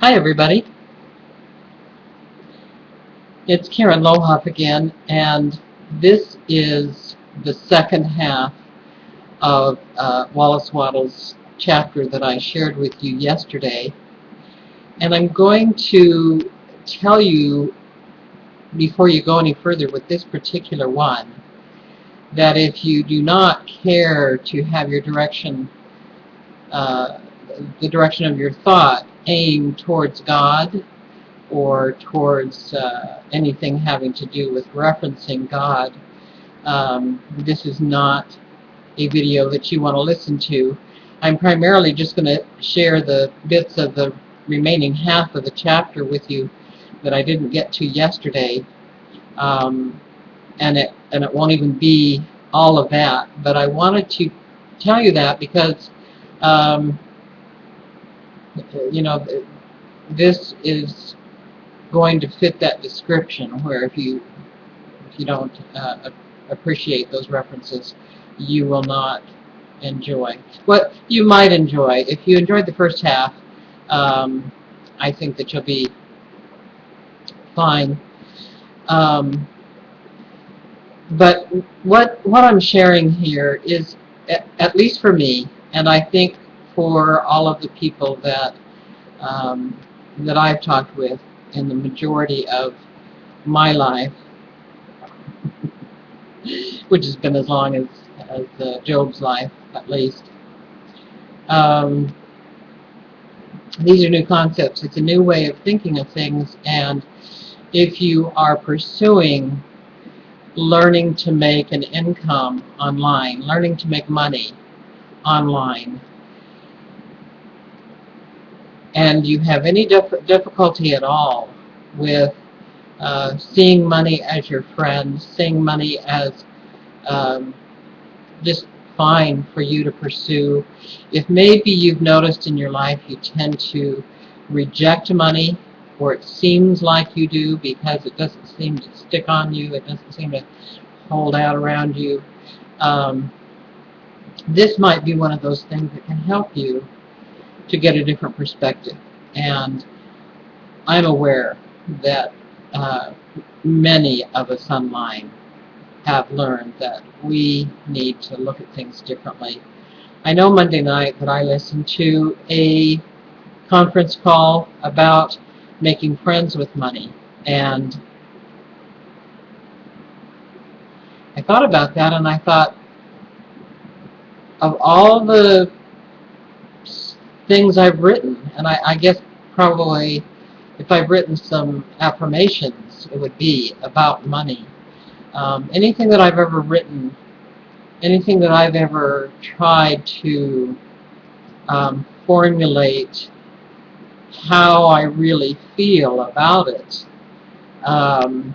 Hi everybody, it's Karen Lohop again, and this is the second half of Wallace Wattles' chapter that I shared with you yesterday. And I'm going to tell you, before you go any further with this particular one, that if you do not care to have your direction, the direction of your thought aimed towards God, or towards anything having to do with referencing God, this is not a video that you want to listen to. I'm primarily just going to share the bits of the remaining half of the chapter with you that I didn't get to yesterday, and it won't even be all of that. But I wanted to tell you that because this is going to fit that description, where if you don't appreciate those references, you will not enjoy. What you might enjoy, if you enjoyed the first half, I think that you'll be fine. But what I'm sharing here is, at least for me, and I think for all of the people that that I've talked with in the majority of my life, which has been as long as Job's life, at least. These are new concepts. It's a new way of thinking of things, and if you are pursuing learning to make an income online, learning to make money online, and you have any difficulty at all with seeing money as your friend, seeing money as just fine for you to pursue. If maybe you've noticed in your life you tend to reject money, or it seems like you do because it doesn't seem to stick on you, it doesn't seem to hold out around you, this might be one of those things that can help you to get a different perspective. And I'm aware that many of us online have learned that we need to look at things differently. I know Monday night that I listened to a conference call about making friends with money, and I thought about that, and I thought, of all the things I've written, and I guess probably if I've written some affirmations, it would be about money. Anything that I've ever written, anything that I've ever tried to formulate how I really feel about it, I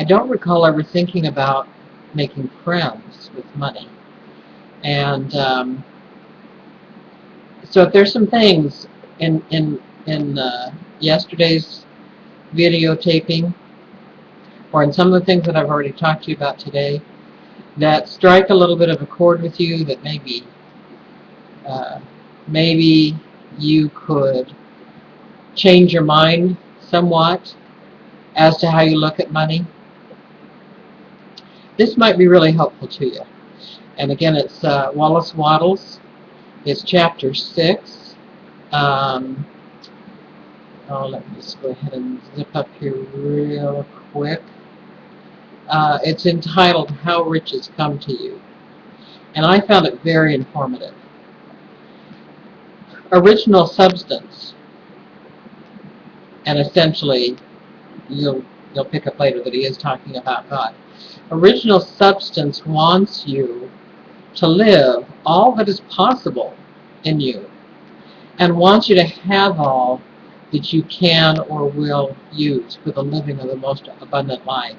don't recall ever thinking about making friends with money. And so if there's some things in yesterday's videotaping, or in some of the things that I've already talked to you about today, that strike a little bit of a chord with you, that maybe you could change your mind somewhat as to how you look at money, this might be really helpful to you. And again, it's Wallace Wattles. It's chapter 6. Let me just go ahead and zip up here real quick. It's entitled How Riches Come to You, and I found it very informative. Original substance, and essentially you'll pick up later that he is talking about God. Original substance wants you to live all that is possible in you, and wants you to have all that you can or will use for the living of the most abundant life.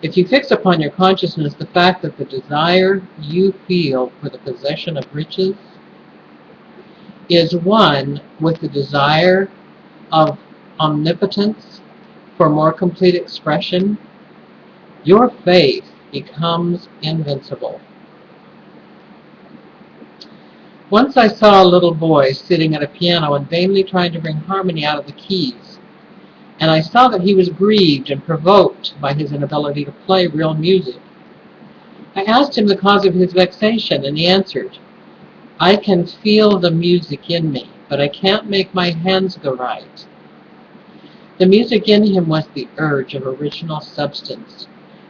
If you fix upon your consciousness the fact that the desire you feel for the possession of riches is one with the desire of omnipotence for more complete expression, your faith becomes invincible. Once I saw a little boy sitting at a piano and vainly trying to bring harmony out of the keys, and I saw that he was grieved and provoked by his inability to play real music. I asked him the cause of his vexation, and he answered, "I can feel the music in me, but I can't make my hands go right." The music in him was the urge of original substance,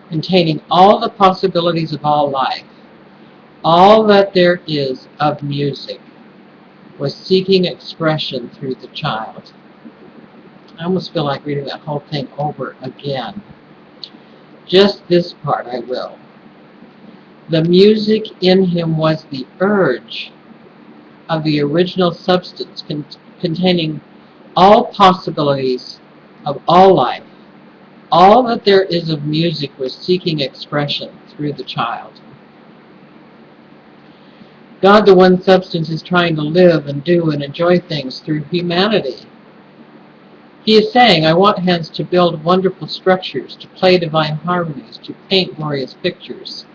containing all the possibilities of all life. All that there is of music was seeking expression through the child. I almost feel like reading that whole thing over again. Just this part I will. The music in him was the urge of the original substance, containing all possibilities of all life. All that there is of music was seeking expression through the child. God, the one substance, is trying to live and do and enjoy things through humanity. He is saying, I want hands to build wonderful structures, to play divine harmonies, to paint glorious pictures.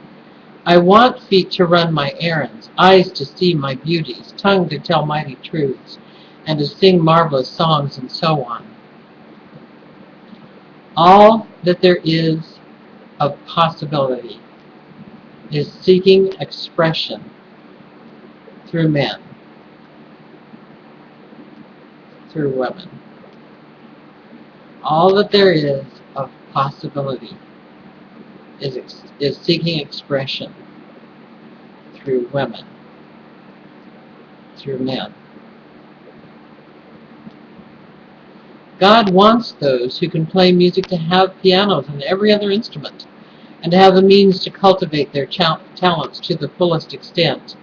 I want feet to run my errands, eyes to see my beauties, tongue to tell mighty truths, and to sing marvelous songs, and so on. All that there is of possibility is seeking expression through men, through women. All that there is of possibility is seeking expression through women, through men. God wants those who can play music to have pianos and every other instrument, and to have the means to cultivate their talents to the fullest extent.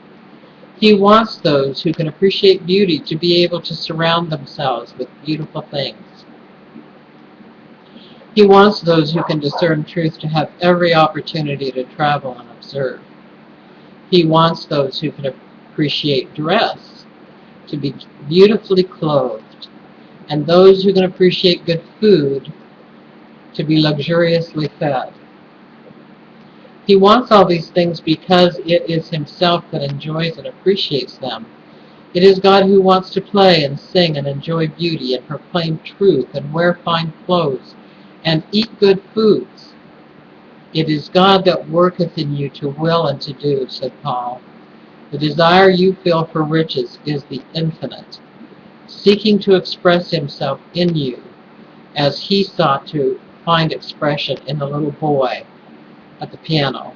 He wants those who can appreciate beauty to be able to surround themselves with beautiful things. He wants those who can discern truth to have every opportunity to travel and observe. He wants those who can appreciate dress to be beautifully clothed, and those who can appreciate good food to be luxuriously fed. He wants all these things because it is himself that enjoys and appreciates them. It is God who wants to play and sing and enjoy beauty and proclaim truth and wear fine clothes and eat good foods. It is God that worketh in you to will and to do, said Paul. The desire you feel for riches is the infinite, seeking to express himself in you as he sought to find expression in the little boy at the piano.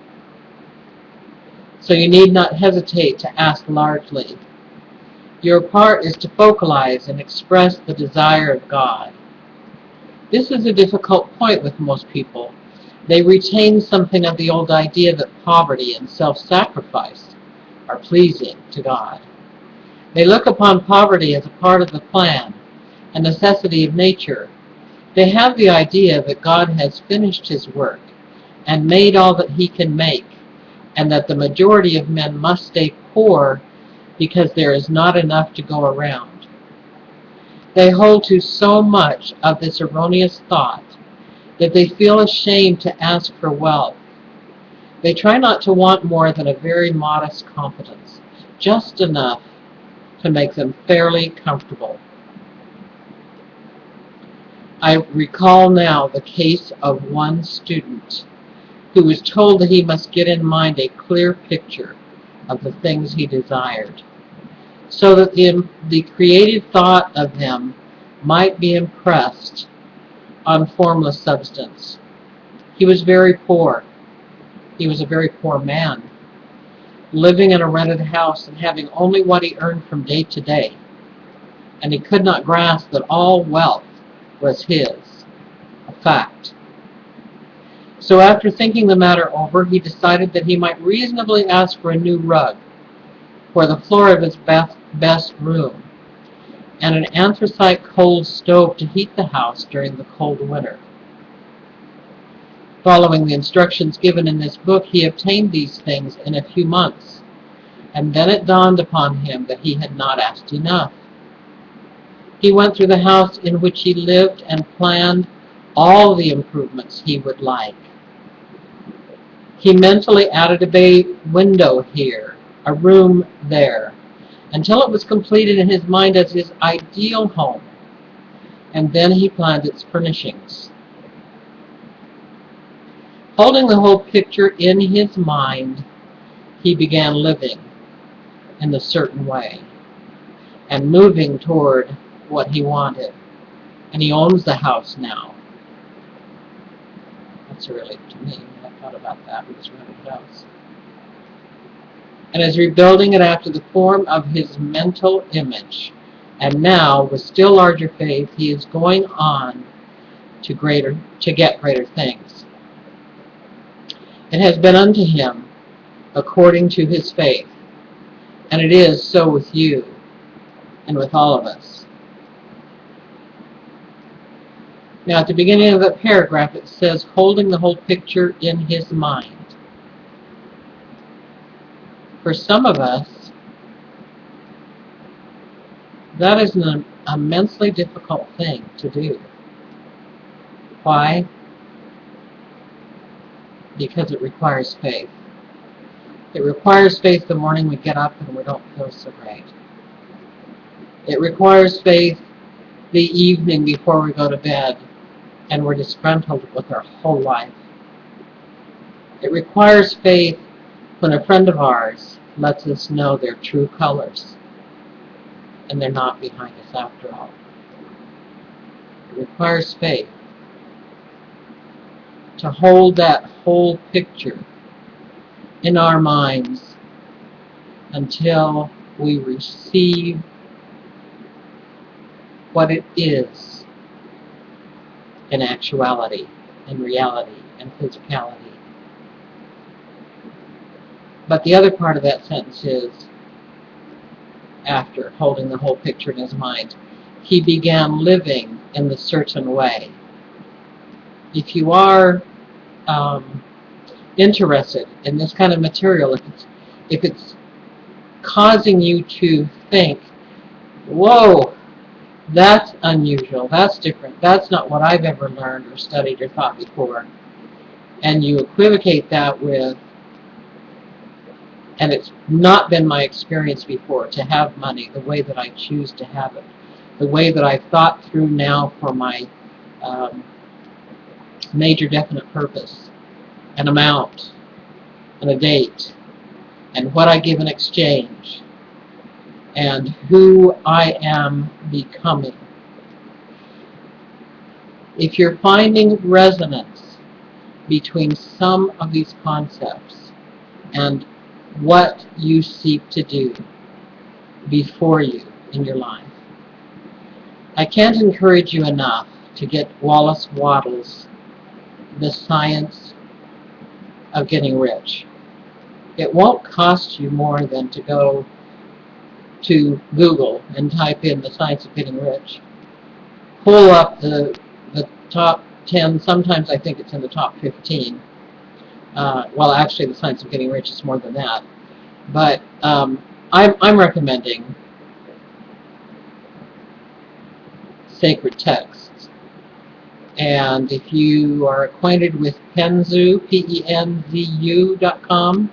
So you need not hesitate to ask largely. Your part is to focalize and express the desire of God. This is a difficult point with most people. They retain something of the old idea that poverty and self-sacrifice are pleasing to God. They look upon poverty as a part of the plan, a necessity of nature. They have the idea that God has finished his work and made all that he can make, and that the majority of men must stay poor because there is not enough to go around. They hold to so much of this erroneous thought that they feel ashamed to ask for wealth. They try not to want more than a very modest competence, just enough to make them fairly comfortable. I recall now the case of one student who was told that he must get in mind a clear picture of the things he desired, so that the creative thought of him might be impressed on formless substance. He was very poor. He was a very poor man, living in a rented house and having only what he earned from day to day. And he could not grasp that all wealth was his, a fact. So after thinking the matter over, he decided that he might reasonably ask for a new rug for the floor of his best room, and an anthracite coal stove to heat the house during the cold winter. Following the instructions given in this book, he obtained these things in a few months, and then it dawned upon him that he had not asked enough. He went through the house in which he lived and planned all the improvements he would like. He mentally added a bay window here, a room there, until it was completed in his mind as his ideal home, and then he planned its furnishings. Holding the whole picture in his mind, he began living in a certain way and moving toward what he wanted. And he owns the house now. That's really, to me, I thought about that. He was renting the house. And is rebuilding it after the form of his mental image. And now, with still larger faith, he is going on to get greater things. It has been unto him according to his faith. And it is so with you and with all of us. Now, at the beginning of that paragraph, it says, holding the whole picture in his mind. For some of us, that is an immensely difficult thing to do. Why? Because it requires faith. It requires faith the morning we get up and we don't feel so great. It requires faith the evening before we go to bed and we're disgruntled with our whole life. It requires faith when a friend of ours lets us know their true colors and they're not behind us after all. It requires faith to hold that whole picture in our minds until we receive what it is in actuality, in reality, and physicality. But the other part of that sentence is, after holding the whole picture in his mind, he began living in the certain way. If you are interested in this kind of material, if it's causing you to think, whoa, that's unusual, that's different, that's not what I've ever learned or studied or thought before, and you equivocate that with, and it's not been my experience before to have money the way that I choose to have it, the way that I've thought through now for my major definite purpose, an amount, and a date, and what I give in exchange, and who I am becoming. If you're finding resonance between some of these concepts and what you seek to do before you in your life, I can't encourage you enough to get Wallace Wattles' The Science of Getting Rich. It won't cost you more than to go to Google and type in The Science of Getting Rich. Pull up the top 10, sometimes I think it's in the top 15. Well, actually, The Science of Getting Rich is more than that. But I'm recommending sacred texts. And if you are acquainted with Penzu, penzu.com,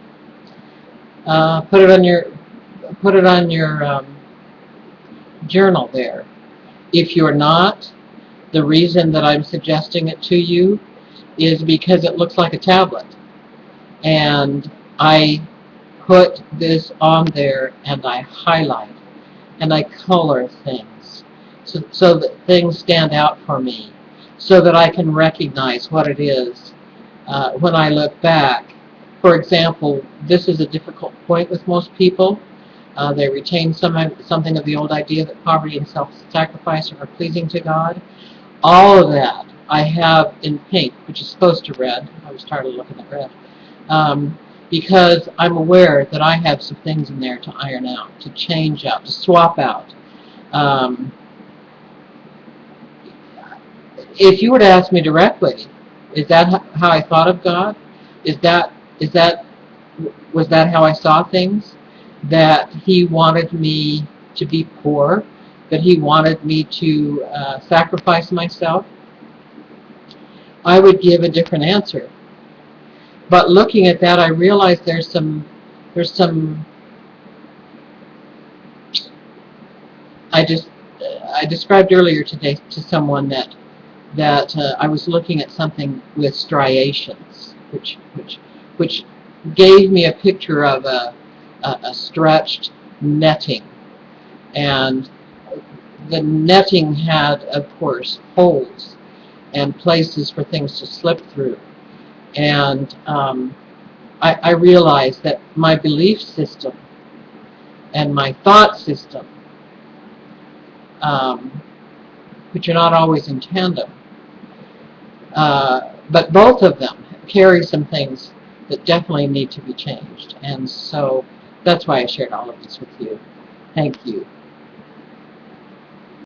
put it on your journal there. If you're not, the reason that I'm suggesting it to you is because it looks like a tablet. And I put this on there and I highlight and I color things so that things stand out for me, so that I can recognize what it is when I look back. For example, this is a difficult point with most people. They retain something of the old idea that poverty and self-sacrifice are pleasing to God. All of that I have in pink, which is supposed to red. I was tired of looking at red. Because I'm aware that I have some things in there to iron out, to change out, to swap out. If you were to ask me directly, is that how I thought of God? Was that how I saw things? That He wanted me to be poor? That He wanted me to sacrifice myself? I would give a different answer. But looking at that, I realized there's some I described earlier today to someone that I was looking at something with striations, which gave me a picture of a stretched netting, and the netting had, of course, holes and places for things to slip through. And I realized that my belief system and my thought system, which are not always in tandem, but both of them carry some things that definitely need to be changed. And so that's why I shared all of this with you. Thank you.